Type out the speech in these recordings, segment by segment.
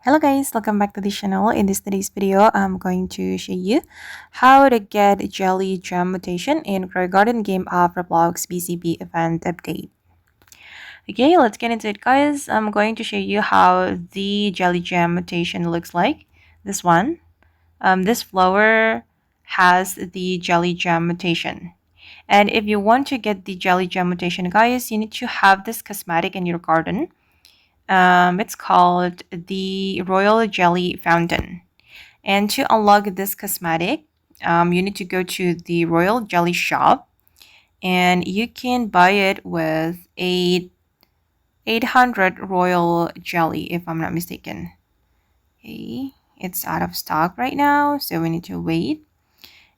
Hello guys, welcome back to the channel. In today's video, I'm going to show you how to get Jelly Gem Mutation in Garden Game of Roblox Bizzy Bee event update. Okay, let's get into it guys. I'm going to show you how the Jelly Gem Mutation looks like. This one. This flower has the Jelly Gem Mutation. And if you want to get the Jelly Gem Mutation guys, you need to have this cosmetic in your garden. It's called the Royal Jelly Fountain. And to unlock this cosmetic, you need to go to the Royal Jelly shop and you can buy it with 800 Royal Jelly if I'm not mistaken. Okay, it's out of stock right now, so we need to wait.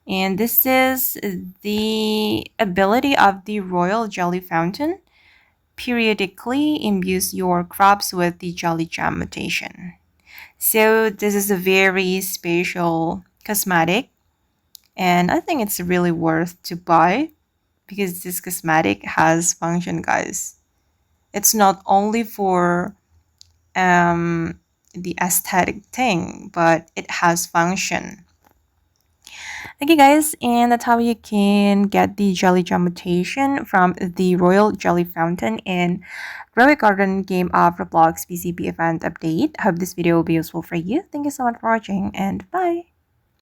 And this is the ability of the Royal Jelly Fountain. Periodically imbue your crops with the Jelly Gem Mutation. So this is a very special cosmetic and I think it's really worth to buy because this cosmetic has function guys. It's not only for the aesthetic thing, but it has function. Okay guys, and that's how you can get the Jelly Gem Mutation from the Royal Jelly Fountain in Garden Game of Roblox Bizzy Bee event update. I hope this video will be useful for you. Thank you so much for watching and bye!